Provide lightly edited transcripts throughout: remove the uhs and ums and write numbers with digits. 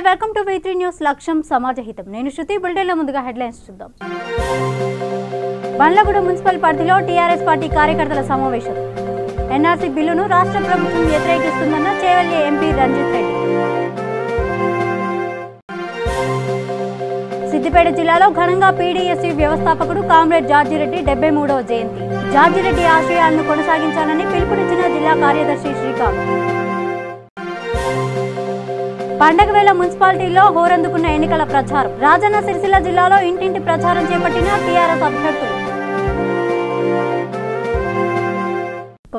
Welcome to V3 news లక్ష్యం సమాజహితం. నేను శృతి. బులెటిన్లో ముందుగా హెడ్లైన్స్ చూద్దాం. బండ్లగూడ మున్సిపల్ పరిధిలో టీఆర్ఎస్ పార్టీ కార్యకర్తల సమావేశం. ఎన్ఆర్సీ బిల్లును రాష్ట్ర ప్రభుత్వం వ్యతిరేకిస్తుందన్న చేవెళ్లి ఎంపీ రంజిత్ రెడ్డి. సిద్దిపేట జిల్లాలో ఘనంగా పీడీఎస్యూ వ్యవస్థాపకుడు కామ్రేడ్ జార్జిరెడ్డి 73వ జయంతి. జార్జిరెడ్డి ఆశయాలను కొనసాగించాలని పిలుపునిచ్చిన జిల్లా కార్యదర్శి శ్రీకాంత్. పండగ వేళ మున్సిపాలిటీలో హోరందుకున్న ఎన్నికల ప్రచారం. రాజన్న సిరిసిల్ల జిల్లాలో ఇంటింటి ప్రచారం చేపట్టిన టీఆర్ఎస్ అభ్యర్థులు.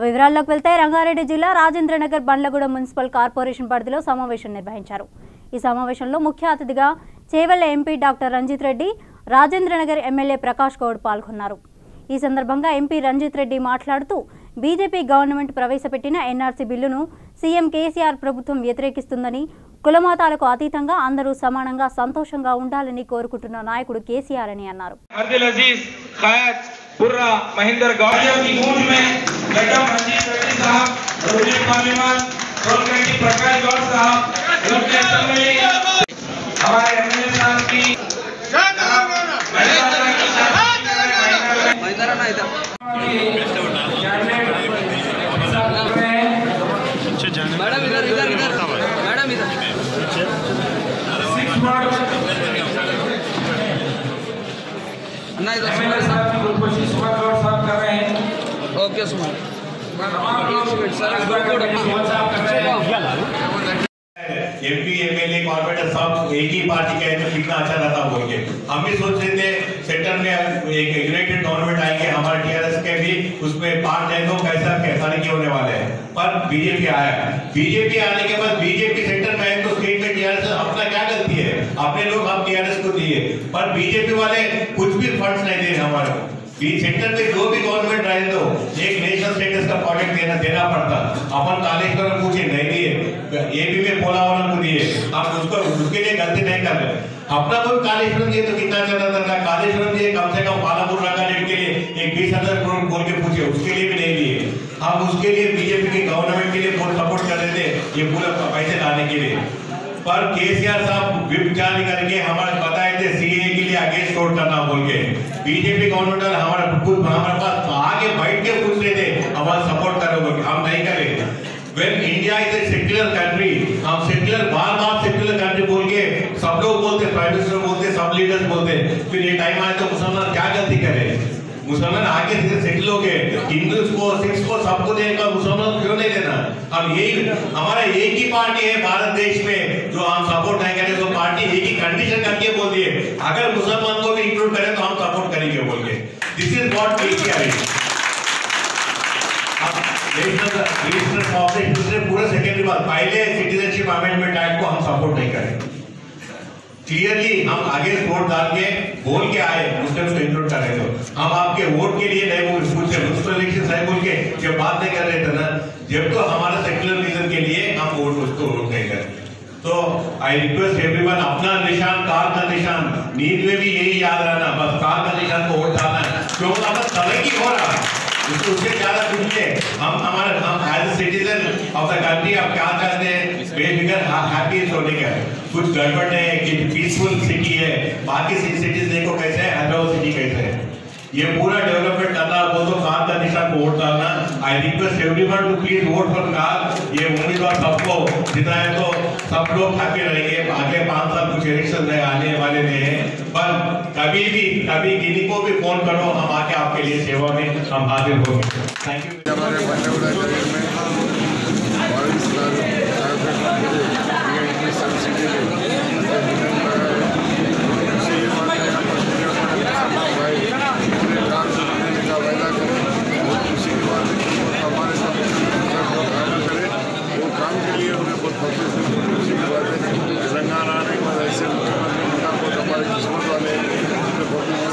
వివరాల్లోకి వెళ్తే రంగారెడ్డి జిల్లా రాజేంద్రనగర్ బండ్లగూడ మున్సిపల్ కార్పొరేషన్ పరిధిలో సమావేశం నిర్వహించారు. ఈ సమావేశంలో ముఖ్య అతిథిగా Chevella MP doctor Ranjith Reddy, Rajendranagar MLA Prakash Goud పాల్గొన్నారు. ఈ సందర్భంగా ఎంపీ రంజిత్ రెడ్డి మాట్లాడుతూ బీజేపీ గవర్నమెంట్ ప్రవేశపెట్టిన ఎన్ఆర్సీ బిల్లును సీఎం కేసీఆర్ ప్రభుత్వం వ్యతిరేకిస్తుందని, కులమతాలకు అతీతంగా అందరూ సమానంగా సంతోషంగా ఉండాలని కోరుకుంటున్న నాయకుడు కేసీఆర్ అని అన్నారు. मैडम इधर इधर इधर मैडम इधर ओके सुमन एमपी एमएलए कॉर्पोरेटर सब एक ही पार्टी के हैं तो कितना अच्छा रहता बोल के हम भी सोच रहे थे सेंटर में एक यूनाइटेड गवर्नमेंट आएंगे हमारे टीआरएस के भी उसमें पार्ट है तो कैसा तरक्की होने वाले हैं। पर बीजेपी आया, बीजेपी आने के बाद बीजेपी सेंटर में आए तो स्टेट में टीआरएस अपना क्या गलती है, अपने लोग हम टीआरएस को दिए पर बीजेपी वाले कुछ भी फंड्स नहीं दे रहे हमारे सेंटर में जो भी गवर्नमेंट रहे तो एक नेशनल स्टेटस का प्रोजेक्ट देना पड़ता। अपन कालेश्वर पूछे नहीं दिए, एपी में पोला वाला को दिए, हम उसको उसके लिए गलती नहीं कर रहे। अपना कोई कालेश्वर दिए तो कितना चलता था, कालेश्वर दिए कम से कम पालापुर रंगारेड्डी के लिए एक 20,000 करोड़ बोल के पूछे, उसके लिए भी नहीं दिए। हम उसके लिए बीजेपी की गवर्नमेंट के लिए बहुत सपोर्ट कर रहे थे ये पूरा पैसे लाने के लिए। पर केसीआर साहब विप जारी करके हमारे बताए थे सीए के लिए अगेंस्ट वोट करना बोल के, बीजेपी गवर्नमेंट हमारे पास आगे बैठ के पूछ रहे थे हमारा सपोर्ट करोगे, हम नहीं करे। When India is a secular country, हम सेक्युलर बार-बार सेक्युलर कंट्री बोल के सब लोग बोलते, प्राइम मिनिस्टर बोलते, सब लीडर्स बोलते, फिर ये टाइम आए तो मुसलमान क्या गलती करे, मुसलमान आगे सेटल हो गए, हिंदूज को सिख्स को सबको देगा, मुसलमान क्यों नहीं देना। हम यही हमारा एक ही पार्टी है भारत देश में जो हम सपोर्ट नहीं करें तो पार्टी एक ही कंडीशन करके बोल दिए अगर मुसलमान को भी इंक्लूड करें तो हम सपोर्ट करेंगे बोल के। This is what KCR is. दूसरे पूरे सेकेंडरी बात पहले सिटीजनशिप अमेंडमेंट एक्ट को हम सपोर्ट नहीं करें, क्लियरली हम आगे वोट डाल के बोल के आए मुस्लिम्स को इंक्लूड कर रहे थे। हम आपके वोट के लिए नहीं पूछे म्युनिसिपल इलेक्शन है बोल के जब बात नहीं कर रहे थे ना, जब तो हमारा सेक्युलर रीजन के लिए हम वोट उसको वोट नहीं करें। तो आई रिक्वेस्ट एवरीवन अपना निशान कार का निशान नींद में भी यही याद रहना, बस कार का निशान को वोट डालना है क्योंकि अब तरक्की हो रहा है उससे ज्यादा कुछ नहीं। हम as citizen of the country आप क्या चाहते हैं, बेफिक्र हैप्पी होने का कुछ गड़बड़ है कि पीसफुल सिटी है, बाकी सिटीज देखो कैसे है, हैदराबाद सिटी कैसे है, ये पूरा डेवलपमेंट करना वो तो कार का निशान को वोट डालना। I request everyone to please vote for car. ये उम्मीदवार सबको जिताए तो सब लोग हैप्पी रहेंगे। आगे 5 साल कुछ इलेक्शन आने वाले नहीं है, पर कभी किसी को भी फोन करो हम आके आपके लिए सेवा में हम हाजिर होंगे। Thank you. हमारे बंडगुड़ा शहर में 22 लाख तेलंगाना आने के बाद ऐसे मुख्यमंत्री बहुत हमारे किस्मत वाले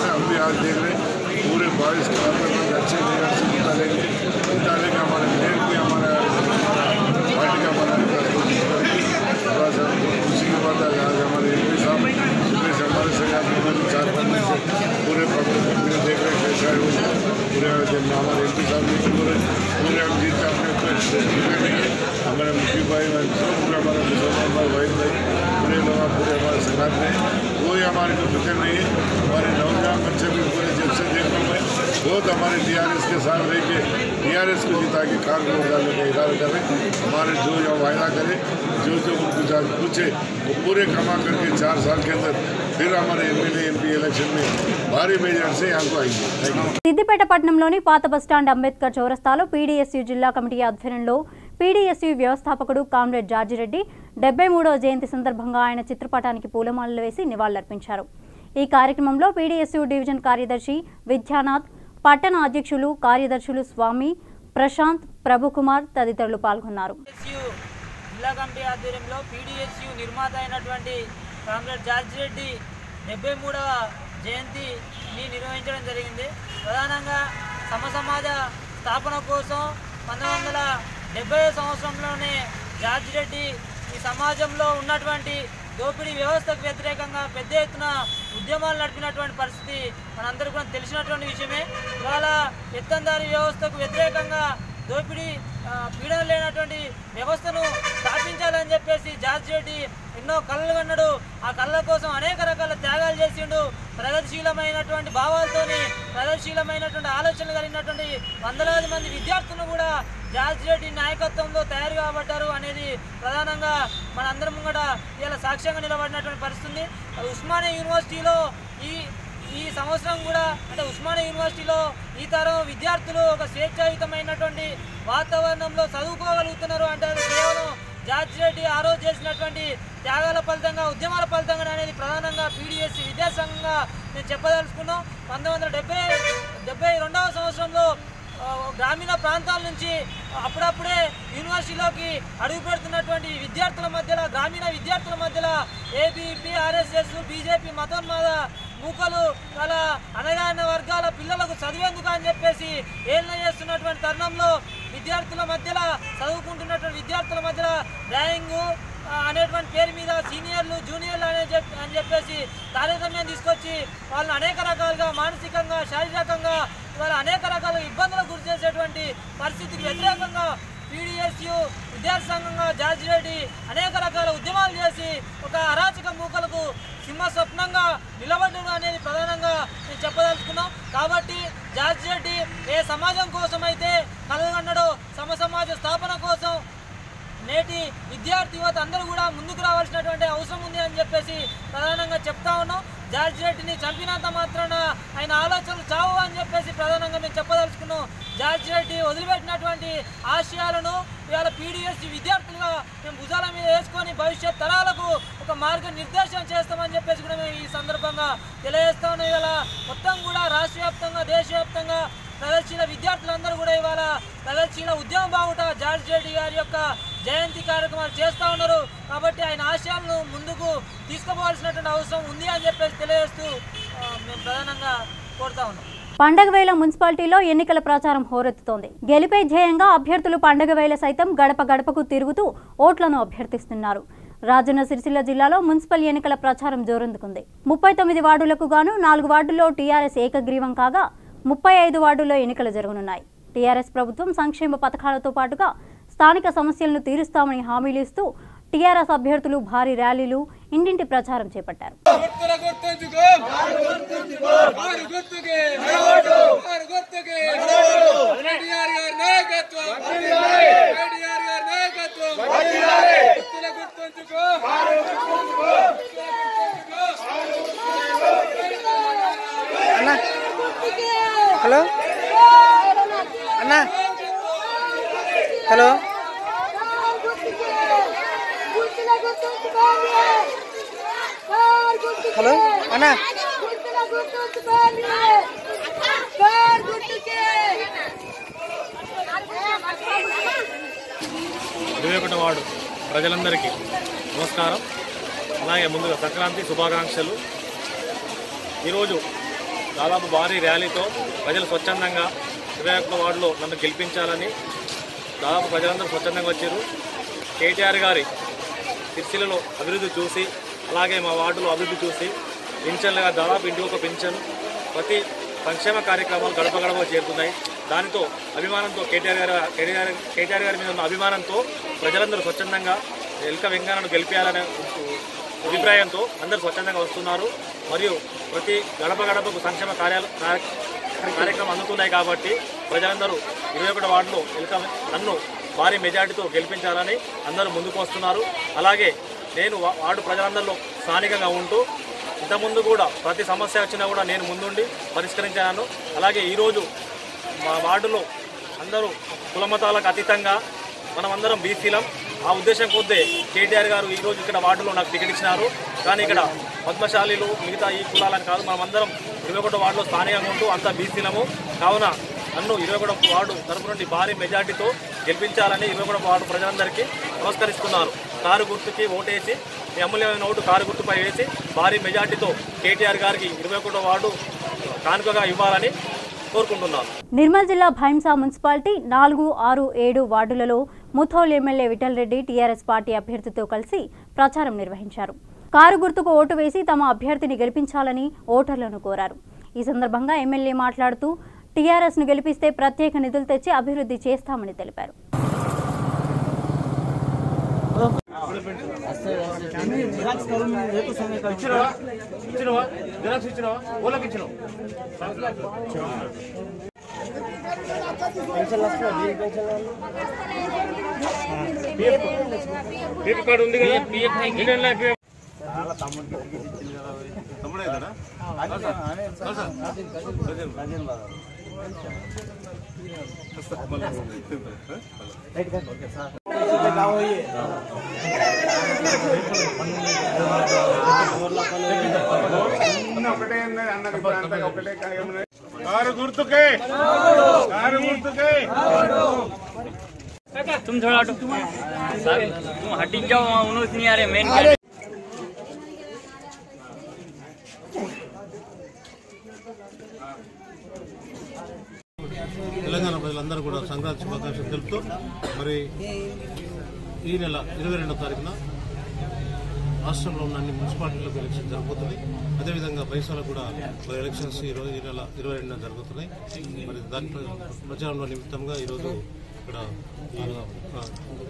हम भी आज देख रहे पूरे 22 कारपोरेट अच्छे लीडर से जिताने का हमारे मेयर भी हमारे पार्टी का हमारा हमारे को फिक्र नहीं है। हमारे नौजवान बच्चे भी पूरे जब से देखने में बहुत हमारे TRS के साथ रह के TRS को जिता के कार को डालने का इरादा करें। हमारे जो वायदा करें, जो उनको पूछे वो पूरे कमा करके 4 साल के अंदर फिर हमारे MLA MP इलेक्शन में भारी मेजॉरिटी से यहाँ को आएंगे। సిద్దిపేట పట్టణంలోని పాత బస్టాండ్ అంబేద్కర్ చౌరస్తాలో PDSU జిల్లా కమిటీ ఆధ్వర్యంలో PDSU వ్యవస్థాపకుడు కామ్రేడ్ జార్జిరెడ్డి 73వ జయంతి సందర్భంగా ఆయన చిత్రపటానికి పూలమాలలు వేసి నివాళులర్పించారు. ఈ కార్యక్రమంలో PDSU డివిజన్ కార్యదర్శి విద్యానాథ్, పట్టణ అధ్యక్షులు కార్యదర్శులు స్వామి, ప్రశాంత్, ప్రభుకుమార్ తదితరులు పాల్గొన్నారు. జిల్లా కమిటీ ఆధ్వర్యంలో PDSU నిర్మాత అయినటువంటి కామ్రేడ్ జార్జిరెడ్డి 73వ జయంతిని నిర్వహించడం జరిగింది. ప్రధానంగా సమసమాజ స్థాపన కోసం 1970 సంవత్సరంలోనే జార్జిరెడ్డి ఈ సమాజంలో ఉన్నటువంటి దోపిడీ వ్యవస్థకు వ్యతిరేకంగా పెద్ద ఎత్తున ఉద్యమాలు నడిపినటువంటి పరిస్థితి మనందరికీ కూడా తెలిసినటువంటి విషయమే. ఇవాళ పెత్తందారీ వ్యవస్థకు వ్యతిరేకంగా దోపిడీ పీడన లేనటువంటి వ్యవస్థను స్థాపించాలని చెప్పేసి జార్జిరెడ్డి ఎన్నో కళలు కన్నాడు. ఆ కళల కోసం అనేక రకాల త్యాగాలు చేసిండు. ప్రగతిశీలమైనటువంటి భావాలతోని ప్రగతిశీలమైనటువంటి ఆలోచనలు కలిగినటువంటి వందలాది మంది విద్యార్థులు కూడా జార్జిరెడ్డి నాయకత్వంలో తయారు కాబడ్డారు అనేది ప్రధానంగా మనందరం కూడా ఇలా సాక్ష్యంగా నిలబడినటువంటి పరిస్థితి. ఉస్మానియా యూనివర్సిటీలో ఈ సంవత్సరం కూడా అంటే ఉస్మానియా యూనివర్సిటీలో ఈ తరం విద్యార్థులు ఒక స్వేచ్ఛాయుతమైనటువంటి వాతావరణంలో చదువుకోగలుగుతున్నారు అంటే అది కేవలం జార్జిరెడ్డి ఆ రోజు చేసినటువంటి త్యాగాల ఫలితంగా, ఉద్యమాల ఫలితంగా అనేది ప్రధానంగా PDSU విద్యాసంఘంగా నేను చెప్పదలుచుకున్నాం. 1972వ సంవత్సరంలో గ్రామీణ ప్రాంతాల నుంచి అప్పుడప్పుడే యూనివర్సిటీలోకి అడుగు పెడుతున్నటువంటి విద్యార్థుల మధ్యలో, గ్రామీణ విద్యార్థుల మధ్యలో ABP, RSS, BJP మతోన్మాద మూకలు వాళ్ళ అనగాన వర్గాల పిల్లలకు చదివేందుకు అని చెప్పేసి ఏళ్ళ చేస్తున్నటువంటి తరుణంలో విద్యార్థుల మధ్యలో చదువుకుంటున్నటువంటి విద్యార్థుల మధ్యలో ర్యాంకింగ్ అనేటువంటి పేరు మీద సీనియర్లు, జూనియర్లు అని చెప్పేసి తారతమ్యం తీసుకొచ్చి వాళ్ళని అనేక రకాలుగా మానసికంగా, శారీరకంగా వాళ్ళ అనేక రకాల ఇబ్బందులకు గురి చేసేటువంటి పరిస్థితికి వ్యతిరేకంగా PDSU విద్యార్థి సంఘంగా జార్జిరెడ్డి అనేక రకాల ఉద్యమాలు చేసి ఒక అరాచక మూకలకు సింహ స్వప్నంగా నిలబడ్డారు అనేది ప్రధానంగా నేను చెప్పదలుచుకున్నాం. కాబట్టి జార్జిరెడ్డి ఏ సమాజం కోసం అయితే కలగన్నాడో సమాజ స్థాపన కోసం నేటి విద్యార్థి యువత అందరూ కూడా ముందుకు రావాల్సినటువంటి అవసరం ఉంది అని చెప్పేసి ప్రధానంగా చెప్తా ఉన్నాం. జార్జిరెడ్డిని చంపినంత మాత్రాన ఆయన ఆలోచనలు చావు అని చెప్పేసి ప్రధానంగా మేము చెప్పదలుచుకున్నాం. జార్జిరెడ్డి వదిలిపెట్టినటువంటి ఆశయాలను ఇవాళ PDSU విద్యార్థులుగా మేము భుజాల మీద వేసుకొని భవిష్యత్ తరాలకు ఒక మార్గ నిర్దేశం చేస్తామని చెప్పేసి కూడా మేము ఈ సందర్భంగా తెలియజేస్తా ఉన్నాం. ఇవాళ మొత్తం కూడా రాష్ట్ర వ్యాప్తంగా, దేశవ్యాప్తంగా ప్రగతిశీల విద్యార్థులందరూ కూడా ఇవాళ ప్రగతిశీల ఉద్యమం బావుట జార్జిరెడ్డి గారి యొక్క జయంతి కార్యక్రమాలు చేస్తూ ఉన్నారు. కాబట్టి ఆయన ఆశయాలను ముందుకు తీసుకుపోవాల్సినటువంటి అవసరం ఉంది అని చెప్పేసి తెలియజేస్తూ మేము ప్రధానంగా కోరుతా ఉన్నాం. పండగ వేళ మున్సిపాలిటీలో ఎన్నికల ప్రచారం హోరెత్తుతోంది. గెలిపే ధ్యేయంగా అభ్యర్థులు పండగ వేళ సైతం గడప గడపకు తిరుగుతూ ఓట్లను అభ్యర్థిస్తున్నారు. రాజన్న సిరిసిల్ల జిల్లాలో మున్సిపల్ ఎన్నికల ప్రచారం జోరందుకుంది. 39 వార్డులకు గాను 4 వార్డుల్లో TRS ఏకగ్రీవం కాగా 35 వార్డుల్లో ఎన్నికలు జరగనున్నాయి. TRS ప్రభుత్వం సంక్షేమ పథకాలతో పాటుగా స్థానిక సమస్యలను తీరుస్తామని హామీలు ఇస్తూ TRS అభ్యర్థులు భారీ ర్యాలీలు, ఇంటింటి ప్రచారం చేపట్టారు. హలో అన్నా, హలో హలో అన్నా, 21వ వార్డు ప్రజలందరికీ నమస్కారం. అలాగే ముందుగా సంక్రాంతి శుభాకాంక్షలు. ఈరోజు దాదాపు భారీ ర్యాలీతో ప్రజలు స్వచ్ఛందంగా 21వ వార్డులో నన్ను గెలిపించాలని దాదాపు ప్రజలందరూ స్వచ్ఛందంగా వచ్చారు. కేటీఆర్ గారి సిరిసిల్లలో అభివృద్ధి చూసి, అలాగే మా వార్డులో అభివృద్ధి చూసి పింఛన్లుగా దాదాపు ఇంటికి ఒక పింఛన్, ప్రతి సంక్షేమ కార్యక్రమాలు గడప గడప చేరుతున్నాయి. దానితో అభిమానంతో కేటీఆర్ గారి మీద ఉన్న అభిమానంతో ప్రజలందరూ స్వచ్ఛందంగా ఎల్క వెంకన్నను గెలిపేయాలనే అభిప్రాయంతో అందరూ స్వచ్ఛందంగా వస్తున్నారు. మరియు ప్రతి గడప గడపకు సంక్షేమ కార్యక్రమం అందుతున్నాయి కాబట్టి ప్రజలందరూ 21 వార్డులో నన్ను భారీ మెజార్టీతో గెలిపించాలని అందరూ ముందుకు వస్తున్నారు. అలాగే నేను వార్డు ప్రజలందరిలో స్థానికంగా ఉంటూ ఇంతకుముందు కూడా ప్రతి సమస్య వచ్చినా కూడా నేను ముందుండి పరిష్కరించాను. అలాగే ఈరోజు మా వార్డులో అందరూ కులమతాలకు అతీతంగా మనమందరం బీసీలం. ఆ ఉద్దేశం కొద్దే కేటీఆర్ గారు ఈరోజు ఇక్కడ వార్డులో నాకు టికెట్ ఇచ్చినారు. కానీ ఇక్కడ పద్మశాలీలు మిగతా ఈ కులాలని కాదు, మనమందరం 21 వార్డులో స్థానికంగా ఉంటూ అంతా బీసీలము. కావున నన్ను 21 వార్డు తరపు నుండి భారీ మెజార్టీతో గెలిపించాలని 21 వార్డు ప్రజలందరికీ నమస్కరిస్తున్నారు. కారు గుర్తుకి ఓటేసి మీ అమూల్యమైన ఓటు కారు గుర్తుపై వేసి భారీ మెజార్టీతో కేటీఆర్ గారికి 21 వార్డు కానుకగా ఇవ్వాలని కోరుకుంటున్నాను. నిర్మల్ జిల్లా భైంసా మున్సిపాలిటీ 4, 6, 7 వార్డులలో Mudhole MLA Vithal Reddy TRS party అభ్యర్థితో కలిసి ప్రచారం నిర్వహించారు. కారు గుర్తుకు ఓటు వేసి తమ అభ్యర్థిని గెలిపించాలని ఓటర్లను కోరారు. ఈ సందర్భంగా ఎమ్మెల్యే మాట్లాడుతూ టీఆర్ఎస్ను గెలిపిస్తే ప్రత్యేక నిధులు తెచ్చి అభివృద్ధి చేస్తామని తెలిపారు. तुम थोड़ा तुम हटी जाओ, उन्होंने नहीं आ रहे मेन తెలంగాణ ప్రజలందరూ కూడా సంక్రాంతి శుభాకాంక్షలు తెలుపుతూ మరి ఈ నెల 22వ తారీఖున రాష్ట్రంలో ఉన్న అన్ని మున్సిపాలిటీలకు ఎలక్షన్ జరుగుతుంది. అదేవిధంగా బైసాలో కూడా మరి ఎలక్షన్స్ ఈ నెల 22న జరుగుతున్నాయి. మరి దాని ప్రచారంలో నిమిత్తంగా ఈరోజు ఇక్కడ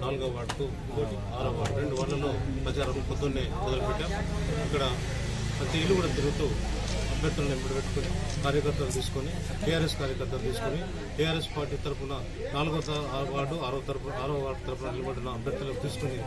4వ వార్డుకు 6వ వార్డు 2 వార్డులలో ప్రచారం పొద్దున్నే మొదలుపెట్టాం. ఇక్కడ ప్రతి ఇల్లు కూడా తిరుగుతూ అభ్యర్థులను ఎంపిక కార్యకర్తలు తీసుకొని టీఆర్ఎస్ కార్యకర్తలు తీసుకొని టీఆర్ఎస్ పార్టీ తరఫున 4వ వార్డు 6వ వార్డు తరఫున నిలబడిన అభ్యర్థులను తీసుకుని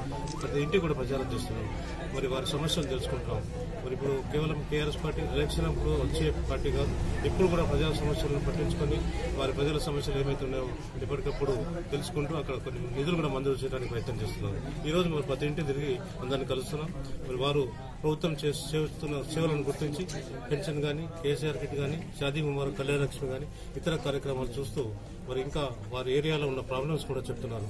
ప్రతి ఇంటికి కూడా ప్రచారం చేస్తున్నాం. మరి వారి సమస్యలు తెలుసుకుంటాం. మరి ఇప్పుడు కేవలం టీఆర్ఎస్ పార్టీ ఎలక్షన్ అప్పుడు వచ్చే పార్టీ కాదు, ఇప్పుడు కూడా ప్రజా సమస్యలను పట్టించుకొని వారి ప్రజల సమస్యలు ఏమైతున్నాయో ఎప్పటికప్పుడు తెలుసుకుంటూ అక్కడ కొన్ని నిధులు కూడా మంజూరు చేయడానికి ప్రయత్నం చేస్తున్నాం. ఈ రోజు మరి ప్రతి ఇంటి తిరిగి అందరినీ కలుస్తున్నాం. మరి వారు ప్రభుత్వం చేస్తున్న సేవలను గుర్తించి పెన్షన్ కానీ, కేసీఆర్ కిట్ కానీ, షాదీ ముబారక్, కళ్యాణ లక్ష్మి కానీ ఇతర కార్యక్రమాలు చూస్తూ మరి ఇంకా వారి ఏరియాలో ఉన్న ప్రాబ్లమ్స్ కూడా చెప్తున్నారు.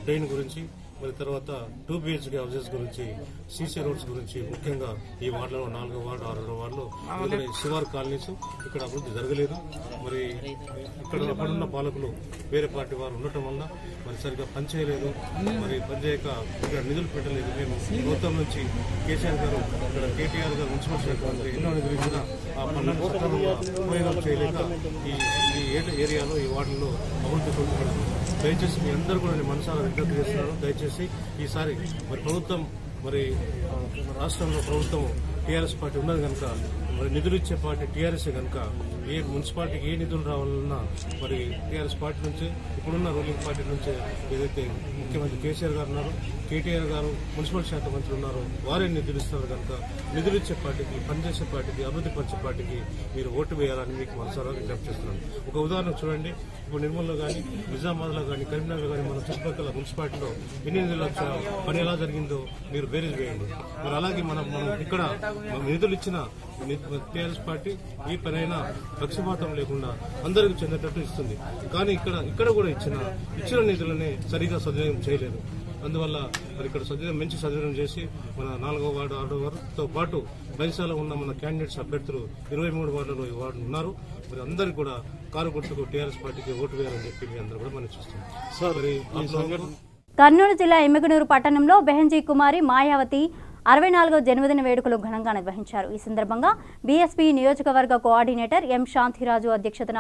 డ్రైన్ గురించి, మరి తర్వాత 2 BHK హౌసెస్ గురించి, సీసీ రోడ్స్ గురించి, ముఖ్యంగా ఈ వార్డులో 4వ వార్డు 6వ వార్డులో శివారు కాలనీస్ ఇక్కడ అభివృద్ధి జరగలేదు. మరి ఇక్కడ అప్పుడున్న పాలకులు వేరే పార్టీ వారు ఉండటం వల్ల మరి సరిగ్గా పనిచేయలేదు. మరి పనిచేయక ఇక్కడ నిధులు పెట్టలేదు. మేము ప్రభుత్వం నుంచి కేసీఆర్ గారు ఇక్కడ కేటీఆర్ గారు మున్సిపల్ శాఖ మంత్రి ఎన్నో నిధులు ఇచ్చిన ఆ పనులను సక్రమంగా ఉపయోగం చేయలేక ఈ ఏరియాలో ఈ వార్డుల్లో అభివృద్ధి కోల్పోతుంది. దయచేసి మీ అందరూ కూడా నేను మనసారా విజ్ఞప్తి చేస్తున్నాను. దయచేసి ఈసారి మరి ప్రభుత్వం మరి రాష్ట్రంలో ప్రభుత్వం టీఆర్ఎస్ పార్టీ ఉన్నది కనుక మరి నిధులు ఇచ్చే పార్టీ టీఆర్ఎస్ కనుక ఏ మున్సిపాలిటీకి ఏ నిధులు రావాలన్నా మరి టీఆర్ఎస్ పార్టీ నుంచే ఇప్పుడున్న రూలింగ్ పార్టీ నుంచే ఏదైతే ముఖ్యమంత్రి కేసీఆర్ గారు ఉన్నారు, కేటీఆర్ గారు మున్సిపల్ శాఖ మంత్రి ఉన్నారు, వారే నిధులు ఇస్తున్నారు కనుక నిధులు ఇచ్చే పార్టీకి, పనిచేసే పార్టీకి, అభివృద్ధి పరిచే పార్టీకి మీరు ఓటు వేయాలని మీకు మనసారా విజ్ఞప్తి చేస్తున్నాను. ఒక ఉదాహరణ చూడండి. ఇప్పుడు నిర్మల్లో కానీ, నిజామాబాద్లో కానీ, కరీంనగర్ కానీ మన చుట్టుపక్కల మున్సిపాలిటీలో ఎన్ని నిధులు వచ్చాయో, పని ఎలా జరిగిందో మీరు బేరీజ్ వేయండి. మరి అలాగే మనం ఇక్కడ నిధులు ఇచ్చిన టీఆర్ఎస్ పార్టీ ఈ పనైనా పక్షపాతం లేకుండా అందరికీ చెందేటట్టు ఇస్తుంది. కానీ ఇక్కడ కూడా ఇచ్చిన నిధులనే సరిగా సద్వినియోగం చేయలేదు. అందువల్ల మరి ఇక్కడ మంచి సద్వినియోగం చేసి మన 4వ వార్డు 6వ వార్డుతో పాటు బైసాలో ఉన్న మన క్యాండిడేట్స్ అభ్యర్థులు 23 వార్డులో ఈ వార్డు ఉన్నారు. మరి అందరికీ కూడా కారు గుర్తుకు టీఆర్ఎస్ పార్టీకి ఓటు వేయాలని చెప్పి మీ అందరూ కూడా మనం చూస్తాం. కర్నూలు జిల్లా ఎమ్మిగనూరు పట్టణంలో బెహంజీ కుమారి మాయావతి 64వ జన్మదిన వేడుకలు ఘనంగా నిర్వహించారు. ఈ సందర్భంగా బీఎస్పీ నియోజకవర్గ కోఆర్డినేటర్ ఎం శాంతిరాజు అధ్యక్షతన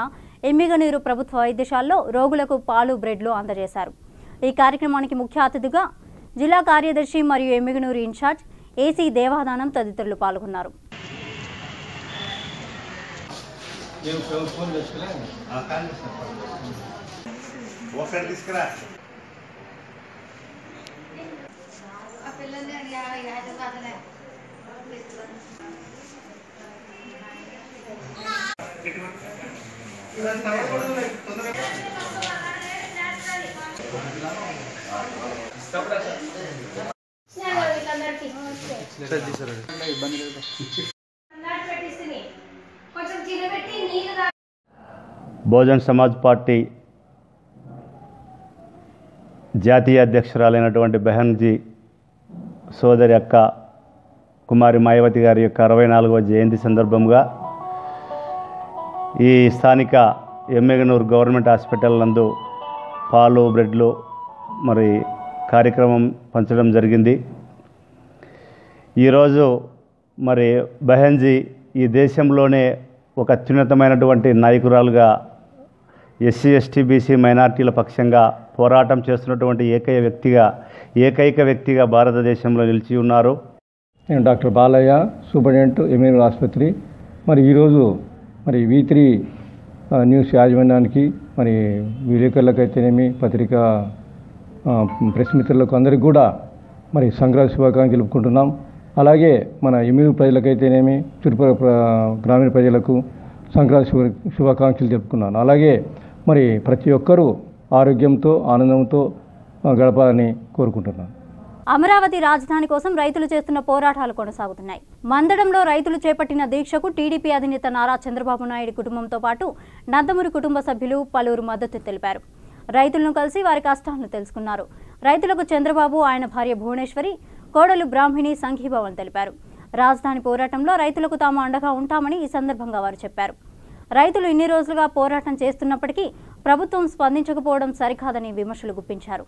ఎమ్మిగనూరు ప్రభుత్వ వైద్యశాలలో రోగులకు పాలు, బ్రెడ్లు అందజేశారు. ఈ కార్యక్రమానికి ముఖ్య అతిథిగా జిల్లా కార్యదర్శి మరియు ఎమ్మిగనూరు ఇన్ఛార్జ్ ఏసీ దేవాదానం తదితరులు పాల్గొన్నారు. బహుజన్ సమాజ్ పార్టీ జాతీయ అధ్యక్షురాలైనటువంటి బెహన్జీ సోదరి అక్క కుమారి మాయావతి గారి యొక్క 64వ జయంతి సందర్భంగా ఈ స్థానిక ఎమ్మెగనూరు గవర్నమెంట్ హాస్పిటల్ నందు పాలు బ్రెడ్లు మరి కార్యక్రమం పంచడం జరిగింది. ఈరోజు మరి బెహన్జీ ఈ దేశంలోనే ఒక అత్యున్నతమైనటువంటి నాయకురాలుగా ఎస్సీ ఎస్టీ బీసీ మైనార్టీల పక్షంగా పోరాటం చేస్తున్నటువంటి ఏకైక వ్యక్తిగా భారతదేశంలో నిలిచి ఉన్నారు. నేను డాక్టర్ బాలయ్య, సూపరింటెండెంట్ ఎమ్మెల్యే ఆసుపత్రి. మరి ఈరోజు మరి V3 న్యూస్ యాజమాన్యానికి మరి విలేకరులకైతేనేమి పత్రికా ప్రెస్ మిత్రులకు అందరికీ కూడా మరి సంక్రాంతి శుభాకాంక్షలు తెలుపుకుంటున్నాం. అలాగే మన ఎమ్మెల్యే ప్రజలకైతేనేమి చుట్టుపక్కల గ్రామీణ ప్రజలకు సంక్రాంతి శుభాకాంక్షలు తెలుపుకున్నాను. అలాగే మరి ప్రతి ఒక్కరూ ఆరోగ్యంతో ఆనందంతో గడపాలని కోరుకుంటున్నాను. అమరావతి రాజధాని కోసం రైతులు చేస్తున్న పోరాటాలు కొనసాగుతున్నాయి. మందడంలో రైతులు చేపట్టిన దీక్షకు టీడీపీ అధినేత నారా చంద్రబాబు నాయుడు కుటుంబంతో పాటు నందమూరి కుటుంబ సభ్యులు పలువురు మద్దతు తెలిపారు. రైతులను కలిసి వారి కష్టాలను తెలుసుకున్నారు. రైతులకు చంద్రబాబు, ఆయన భార్య భువనేశ్వరి, కోడలు బ్రాహ్మిణి సంఘీభావం తెలిపారు. రాజధాని పోరాటంలో రైతులకు తాము అండగా ఉంటామని ఈ సందర్భంగా వారు చెప్పారు. రైతులు ఇన్ని రోజులుగా పోరాటం చేస్తున్నప్పటికీ ప్రభుత్వం స్పందించకపోవడం సరికాదని విమర్శలు గుప్పించారు.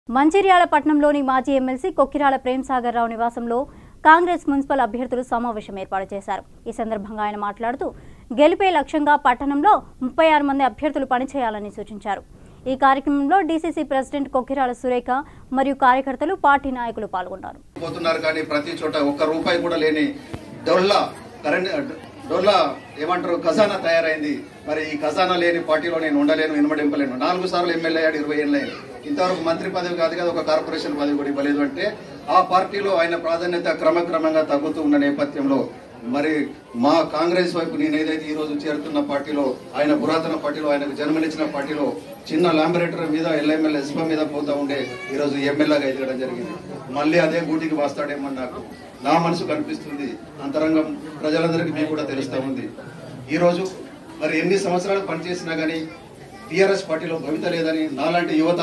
మంచిర్యాల పట్టణంలోని మాజీ ఎమ్మెల్సీ కొక్కిరాల ప్రేమ్సాగర్ రావు నివాసంలో కాంగ్రెస్ మున్సిపల్ అభ్యర్థులు సమావేశం ఏర్పాటు చేశారు. ఈ సందర్భంగా ఆయన మాట్లాడుతూ గెలిపే లక్ష్యంగా పట్టణంలో 36 మంది అభ్యర్థులు పనిచేయాలని సూచించారు. ఈ కార్యక్రమంలో డీసీసీ ప్రెసిడెంట్ కొక్కిరాల సురేఖ మరియు కార్యకర్తలు, పార్టీ నాయకులు పాల్గొన్నారు. కానీ ప్రతి చోట ఒక్క రూపాయి కూడా లేని డొల్లా ఏమంటారు ఖజానా తయారైంది. మరి ఈ ఖజానా లేని పార్టీలో నేను ఉండలేను, ఇనుమడింపలేను. 4 సార్లు ఎమ్మెల్యే అయ్యాడు, 20 ఏళ్ళు అయ్యాడు. ఇంతవరకు మంత్రి పదవి కాదు కదా, ఒక కార్పొరేషన్ పదవి కూడా ఇవ్వలేదు. అంటే ఆ పార్టీలో ఆయన ప్రాధాన్యత క్రమక్రమంగా తగ్గుతూ ఉన్న నేపథ్యంలో మరి మా కాంగ్రెస్ వైపు నేను ఏదైతే ఈ రోజు చేరుతున్న పార్టీలో, ఆయన పురాతన పార్టీలో, ఆయనకు జన్మనిచ్చిన పార్టీలో చిన్న లాంబరేటరీ మీద ఎల్ఎంఎల్ ఎస్పా మీద పోతా ఉండే ఈరోజు ఎమ్మెల్యేగా ఎదగడం జరిగింది. మళ్ళీ అదే గూటికి వస్తాడేమని నా మనసు కనిపిస్తుంది. అంతరంగం ప్రజలందరికీ మీకు కూడా తెలుస్తూ ఉంది. ఈరోజు మరి ఎన్ని సంవత్సరాలు పనిచేసినా కానీ టీఆర్ఎస్ పార్టీలో భవిత లేదని నాలాంటి యువత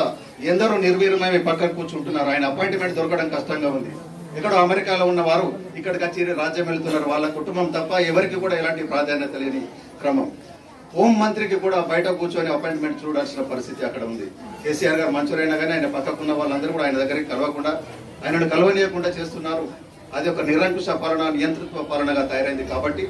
ఎందరో నిర్వీర్యమై పక్కన కూర్చుంటున్నారు. ఆయన అపాయింట్మెంట్ దొరకడం కష్టంగా ఉంది. ఎక్కడో అమెరికాలో ఉన్న వారు ఇక్కడికి వచ్చి రాజ్యం వెళ్తున్నారు. వాళ్ళ కుటుంబం తప్ప ఎవరికి కూడా ఎలాంటి ప్రాధాన్యత లేని క్రమం. హోం మంత్రికి కూడా బయట కూర్చొని అపాయింట్మెంట్ చూడాల్సిన పరిస్థితి అక్కడ ఉంది. కేసీఆర్ గారు మంచూరైనా కానీ ఆయన పక్కకున్న వాళ్ళందరూ కూడా ఆయన దగ్గరికి కలవకుండా, ఆయనను కలవనీయకుండా చేస్తున్నారు. అది ఒక నిరంకుశ పాలన, నియంతృత్వ పాలనగా తయారైంది. కాబట్టి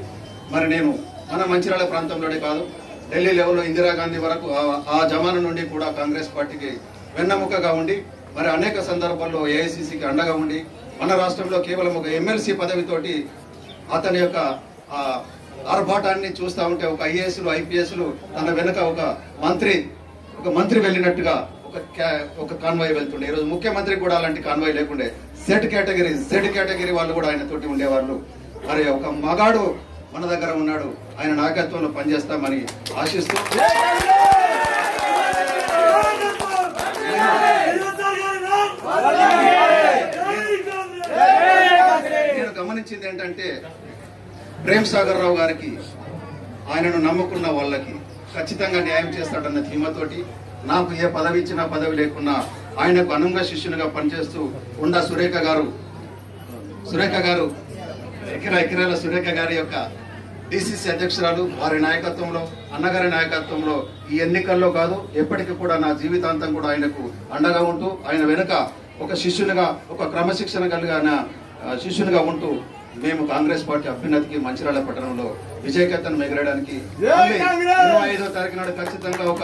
మరి నేను మన మంచిర్యాల ప్రాంతంలోనే కాదు, ఢిల్లీ లెవెల్లో ఇందిరాగాంధీ వరకు ఆ జమానా నుండి కూడా కాంగ్రెస్ పార్టీకి వెన్నముకగా ఉండి మరి అనేక సందర్భాల్లో ఏఐసీసీకి అండగా ఉండి మన రాష్ట్రంలో కేవలం ఒక ఎమ్మెల్సీ పదవితోటి అతని యొక్క ఆర్భాటాన్ని చూస్తూ ఉంటే ఒక ఐఏఎస్లు ఐపీఎస్లు తన వెనుక ఒక మంత్రి వెళ్ళినట్టుగా ఒక కాన్వాయ్ వెళ్తుండే. ఈరోజు ముఖ్యమంత్రికి కూడా అలాంటి కాన్వాయ్ లేకుండే. జెడ్ కేటగిరీ వాళ్ళు కూడా ఆయన తోటి ఉండేవాళ్ళు. మరి ఒక మగాడు మన దగ్గర ఉన్నాడు, ఆయన నాయకత్వంలో పనిచేస్తామని ఆశిస్తూ నేను గమనించింది ఏంటంటే ప్రేమ్సాగర్ రావు గారికి ఆయనను నమ్ముకున్న వాళ్ళకి ఖచ్చితంగా న్యాయం చేస్తాడన్న ధీమతోటి నాకు ఏ పదవి ఇచ్చినా పదవి లేకున్నా ఆయనకు అనుంగ శిష్యునిగా పనిచేస్తూ ఉండా సురేఖ గారు ఎకిరాల సురేఖ గారి యొక్క డిసిసి అధ్యక్షురాలు, వారి నాయకత్వంలో, అన్నగారి నాయకత్వంలో ఈ ఎన్నికల్లో కాదు ఎప్పటికీ కూడా నా జీవితాంతం కూడా ఆయనకు అండగా ఉంటూ ఆయన వెనుక ఒక శిష్యునిగా, ఒక క్రమశిక్షణ కలిగిన శిష్యునిగా ఉంటూ మేము కాంగ్రెస్ పార్టీ అభ్యున్నతికి మంచిర్యాల పట్టణంలో విజయకేతనం ఎగరడానికి 25వ తారీఖు నాడు ఖచ్చితంగా ఒక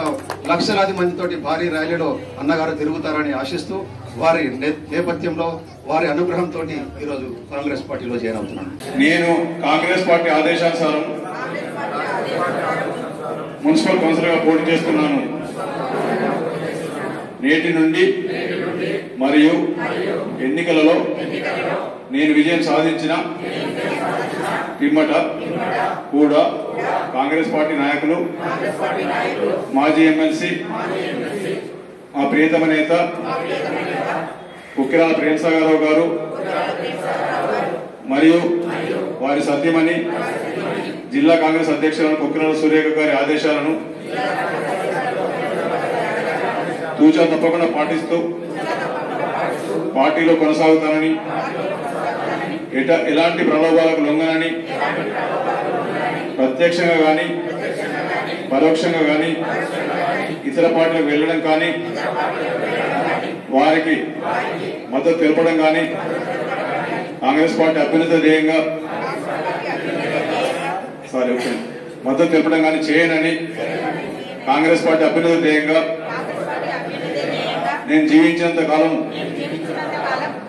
లక్షలాది మందితోటి భారీ ర్యాలీలో అన్నగారు తిరుగుతారని ఆశిస్తూ వారి నేపథ్యంలో వారి అనుగ్రహంతో ఈరోజు కాంగ్రెస్ పార్టీలో జాయిన్ అవుతున్నాను. నేను కాంగ్రెస్ పార్టీ ఆదేశానుసారం మున్సిపల్ కౌన్సిలర్గా పోటీ చేస్తున్నాను. నేటి నుండి మరియు ఎన్నికలలో నేను విజయం సాధించిన పిమ్మట కూడా కాంగ్రెస్ పార్టీ నాయకులు, మాజీ ఎమ్మెల్సీ, మా ప్రియతమ నేత కుక్కిరాల ప్రేమసాగరరావు గారు మరియు వారి సత్యమణి జిల్లా కాంగ్రెస్ అధ్యక్షులను కుక్కిరాల సురేఖ గారి ఆదేశాలను తూచా తప్పకుండా పాటిస్తూ పార్టీలో కొనసాగుతానని, ఎలాంటి ప్రలోభాలకు లొంగనని, ప్రత్యక్షంగా కానీ పరోక్షంగా కానీ ఇతర పార్టీలకు వెళ్ళడం కానీ వారికి మద్దతు తెలపడం కానీ కాంగ్రెస్ పార్టీ అభ్యున్నత ధ్యేయంగా మద్దతు తెలపడం కానీ చేయనని, కాంగ్రెస్ పార్టీ అభ్యున్నత ధ్యేయంగా నేను జీవించినంత కాలం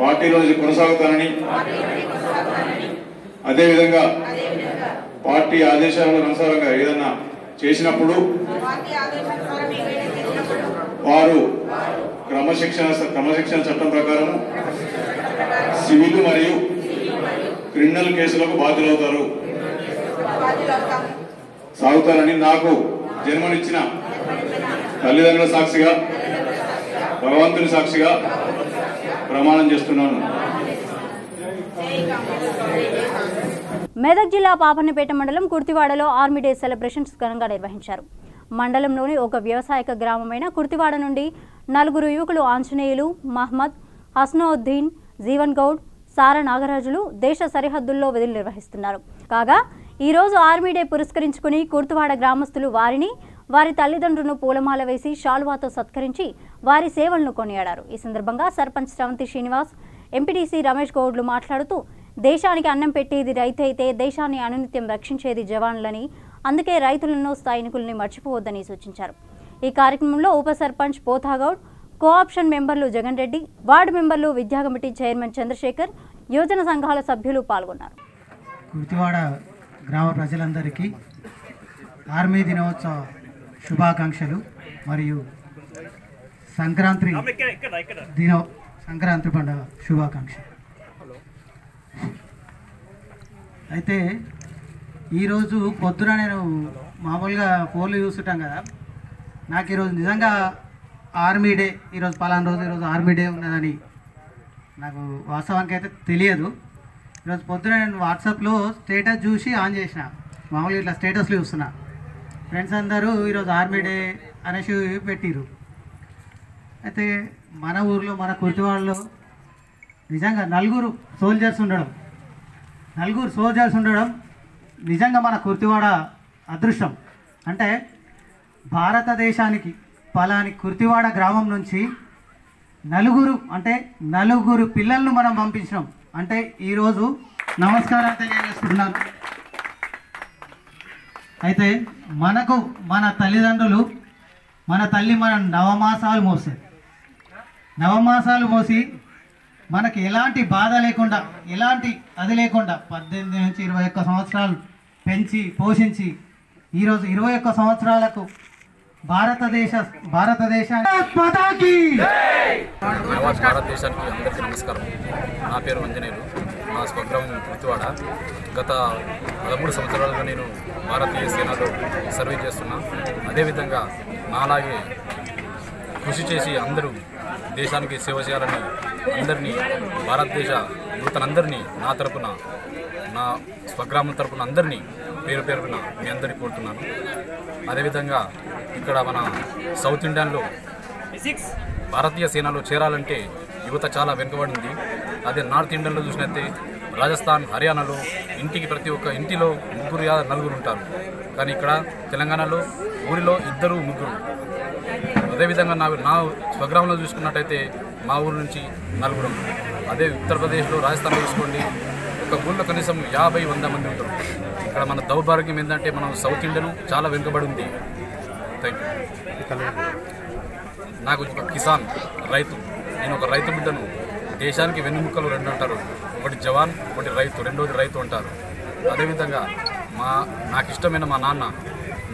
పార్టీలో కొనసాగుతానని, అదేవిధంగా పార్టీ ఆదేశాల అనుసారంగా ఏదన్నా చేసినప్పుడు వారు క్రమశిక్షణ చట్టం ప్రకారం సివిల్ మరియు క్రిమినల్ కేసులకు బాధ్యులవుతారు సాగుతారని నాకు జన్మనిచ్చిన తల్లిదండ్రుల సాక్షిగా, భగవంతుని సాక్షిగా ప్రమాణం చేస్తున్నాను. మెదక్ జిల్లా పాపన్నపేట మండలం కుర్తివాడలో ఆర్మీ డే సెలబ్రేషన్స్ ఘనంగా నిర్వహించారు. మండలంలోని ఒక వ్యవసాయక గ్రామమైన కుర్తివాడ నుండి 4 యువకులు ఆంజనేయులు, మహమ్మద్, హస్నోద్దీన్, జీవన్ గౌడ్, సారా నాగరాజులు దేశ సరిహద్దుల్లో విధులు నిర్వహిస్తున్నారు. కాగా ఈరోజు ఆర్మీ డే పురస్కరించుకుని కుర్తివాడ గ్రామస్తులు వారిని, వారి తల్లిదండ్రులను పూలమాల వేసి శాలువాతో సత్కరించి వారి సేవలను కొనియాడారు. ఈ సందర్భంగా సర్పంచ్ శ్రవంతి శ్రీనివాస్, ఎంపీటీసీ రమేష్ గౌడ్లు మాట్లాడుతూ దేశానికి అన్నం పెట్టేది రైతు అయితే దేశాన్ని అనునిత్యం రక్షించేది జవాన్లని, అందుకే రైతులను సైనికుల్ని మర్చిపోవద్దని సూచించారు. ఈ కార్యక్రమంలో ఉప సర్పంచ్ పోతాగౌడ్, కోఆప్షన్ మెంబర్లు జగన్ రెడ్డి, వార్డు మెంబర్లు, విద్యా కమిటీ చైర్మన్ చంద్రశేఖర్, యువజన సంఘాల సభ్యులు పాల్గొన్నారు. కుర్తివాడ గ్రామ ప్రజలందరికీ ఆర్మీ దినోత్సవ శుభాకాంక్షలు మరియు సంక్రాంతి పండుగ శుభాకాంక్షలు. అయితే ఈరోజు పొద్దున నేను మామూలుగా ఫోన్లు చూస్తుంటాం కదా, నాకు ఈరోజు నిజంగా ఆర్మీ డే, ఈరోజు పలానా రోజు ఈరోజు ఆర్మీ డే ఉన్నదని నాకు వాస్తవానికి అయితే తెలియదు. ఈరోజు పొద్దున నేను వాట్సాప్లో స్టేటస్ చూసి ఆన్ చేసిన, మామూలుగా ఇట్లా స్టేటస్లు చూస్తున్నా, ఫ్రెండ్స్ అందరూ ఈరోజు ఆర్మీ డే అనేసి పెట్టిరు. అయితే మన ఊర్లో మన కుర్తివాడలో నిజంగా 4 సోల్జర్స్ ఉండడం నిజంగా మన కుర్తివాడ అదృష్టం. అంటే భారతదేశానికి పలాని కుర్తివాడ గ్రామం నుంచి 4 పిల్లలను మనం పంపించినాం అంటే ఈరోజు నమస్కారాలు తెలియజేస్తున్నాను. అయితే మనకు మన తల్లిదండ్రులు, మన తల్లి మన నవమాసాలు మోసి మనకి ఎలాంటి బాధ లేకుండా, ఎలాంటి అది లేకుండా 18 నుంచి 21 సంవత్సరాలు పెంచి పోషించి ఈరోజు 21 సంవత్సరాలకు భారతదేశానికి అందరికీ నమస్కారం. నా పేరు ఆంజనేయులు, మా స్వగ్రామం కుర్తివాడ. గత 13 సంవత్సరాలుగా నేను భారతీయ సేనలో సర్వీస్ చేస్తున్నా. అదేవిధంగా నాలాగే కృషి చేసి అందరూ దేశానికి సేవ చేయాలని అందరినీ, భారతదేశ యువతనందరినీ నా తరపున, నా స్వగ్రామం తరపున అందరినీ పేరు పేరున మీ అందరికీ కోరుతున్నాను. అదేవిధంగా ఇక్కడ మన సౌత్ ఇండియన్లో భారతీయ సేనలో చేరాలంటే యువత చాలా వెనుకబడింది. అదే నార్త్ ఇండియన్లో చూసినట్టే రాజస్థాన్, హర్యానాలో ఇంటికి ప్రతి ఒక్క ఇంటిలో 3 లేదా 4 ఉంటారు. కానీ ఇక్కడ తెలంగాణలో ఊరిలో 2, 3. అదేవిధంగా నా స్వగ్రామంలో చూసుకున్నట్టయితే మా ఊరు నుంచి 4. అదే ఉత్తరప్రదేశ్లో, రాజస్థాన్లో చూసుకోండి ఒక ఒక ఊళ్ళో కనీసం 50-100 మంది ఉంటారు. ఇక్కడ మన దౌర్భాగ్యం ఏంటంటే మనం సౌత్ ఇండియన్ చాలా వెనుకబడి ఉంది. Thank you. నాకు ఒక కిసాన్ రైతు, నేను ఒక రైతు బిడ్డను. దేశానికి వెన్నుముక్కలు 2 అంటారు, ఒకటి జవాన్, ఒకటి రైతు, రెండోది రైతు అంటారు. అదేవిధంగా నాకు ఇష్టమైన మా నాన్న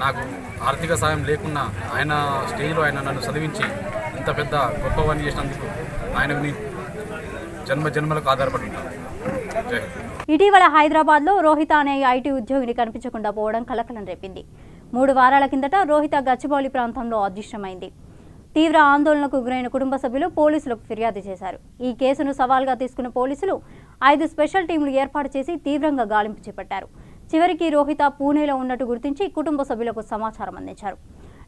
నాకు ఆర్థిక సాయం లేకున్నా ఆయన స్టేజ్లో ఆయన నన్ను చదివించి ఇంత పెద్ద గొప్పవాణి చేసినందుకు ఆయనకు జన్మలకు ఆధారపడి ఉంటాను. జై హింద్. ఇటీవల హైదరాబాద్లో రోహిత అనే ఐటీ ఉద్యోగిని కనిపించకుండా పోవడం కలకలం రేపింది. 3 వారాల కిందట రోహిత గచ్చిబౌలి ప్రాంతంలో అదృశ్యమైంది. తీవ్ర ఆందోళనకు గురైన కుటుంబ సభ్యులు పోలీసులకు ఫిర్యాదు చేశారు. ఈ కేసును సవాల్గా తీసుకున్న పోలీసులు 5 స్పెషల్ టీంలు ఏర్పాటు చేసి తీవ్రంగా గాలింపు చేపట్టారు. చివరికి రోహిత పూణేలో ఉన్నట్టు గుర్తించి కుటుంబ సభ్యులకు సమాచారం అందించారు.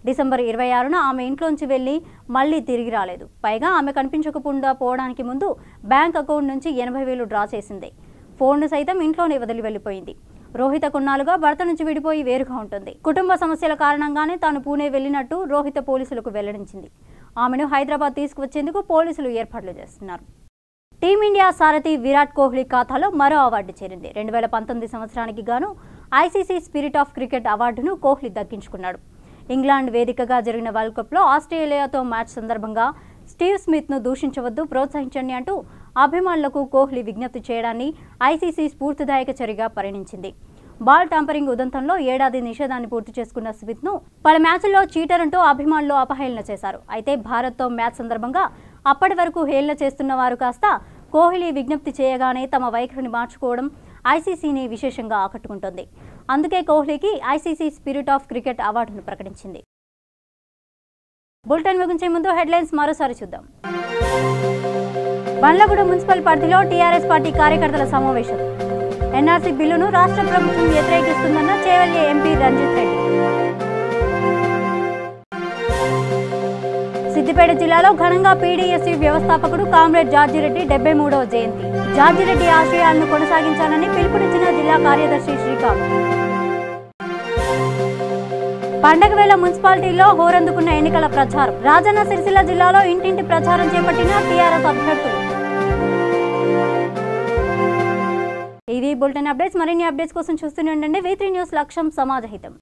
డిసెంబర్ 26న ఆమె ఇంట్లోంచి వెళ్లి మళ్లీ తిరిగి రాలేదు. పైగా ఆమె కనిపించకుండా పోవడానికి ముందు బ్యాంక్ అకౌంట్ నుంచి 80,000 డ్రా చేసింది. ఫోన్ను సైతం ఇంట్లోనే వదిలి వెళ్లిపోయింది. రోహిత కొన్నాళ్ళుగా భర్త నుంచి విడిపోయి వేరుగా ఉంటుంది. కుటుంబ సమస్యల కారణంగానే తాను పూణే వెళ్లినట్టు రోహిత పోలీసులకు వెల్లడించింది. ఆమెను హైదరాబాద్ తీసుకువచ్చేందుకు పోలీసులు ఏర్పాట్లు చేస్తున్నారు. టీమిండియా సారథి విరాట్ కోహ్లీ ఖాతాలో మరో అవార్డు చేరింది. 2019 సంవత్సరానికి గాను ఐసీసీ స్పిరిట్ ఆఫ్ క్రికెట్ అవార్డును కోహ్లీ దక్కించుకున్నాడు. ఇంగ్లాండ్ వేదికగా జరిగిన వరల్డ్ కప్లో ఆస్ట్రేలియాతో మ్యాచ్ సందర్భంగా స్టీవ్ స్మిత్ను దూషించవద్దు, ప్రోత్సహించండి అంటూ అభిమానులకు కోహ్లీ విజ్ఞప్తి చేయడాన్ని ఐసీసీ స్ఫూర్తిదాయక చర్యగా పరిగణించింది. బాల్ టాంపరింగ్ ఉదంతంలో 1 ఏడాది నిషేధాన్ని పూర్తి చేసుకున్న స్మిత్ను పలు మ్యాచ్ల్లో చీటర్ అంటూ అభిమానులు అపహేళన చేశారు. అయితే భారత్తో మ్యాచ్ సందర్భంగా అప్పటి వరకు హేళన చేస్తున్న వారు కాస్త కోహ్లీ విజ్ఞప్తి చేయగానే తమ వైఖరిని మార్చుకోవడం ఐసీసీని విశేషంగా ఆకట్టుకుంటోంది. అందుకే కోహ్లీకి ఐసీసీ స్పిరిట్ ఆఫ్ క్రికెట్ అవార్డును ప్రకటించింది. బులెటిన్ ముగించే ముందు హెడ్లైన్స్ మరోసారి చూద్దాం. బండ్లగూడ మున్సిపల్ పరిధిలో టీఆర్ఎస్ పార్టీ కార్యకర్తల సమావేశం. ఎన్ఆర్సీ బిల్లును రాష్ట్ర ప్రభుత్వం వ్యతిరేకిస్తుందన్న చేవెళ్లి ఎంపీ రంజిత్ రెడ్డి. సిద్దిపేట జిల్లాలో ఘనంగా పీడీఎస్యూ వ్యవస్థాపకుడు కామ్రేడ్ జార్జిరెడ్డి 73వ జయంతి. జార్జిరెడ్డి ఆశయాలను కొనసాగించాలని పిలుపునిచ్చిన జిల్లా కార్యదర్శి శ్రీకాంత్. పండగ వేళ మున్సిపాలిటీలో హోరందుకున్న ఎన్నికల ప్రచారం. రాజన్న సిరిసిల్ల జిల్లాలో ఇంటింటి ప్రచారం చేపట్టిన టీఆర్ఎస్ అభ్యర్థులు. ఇవి బులెటిన్ అప్డేట్స్. మరిన్ని అప్డేట్స్ కోసం చూస్తూనే ఉండండి V3 న్యూస్. లక్ష్యం సమాజహితం.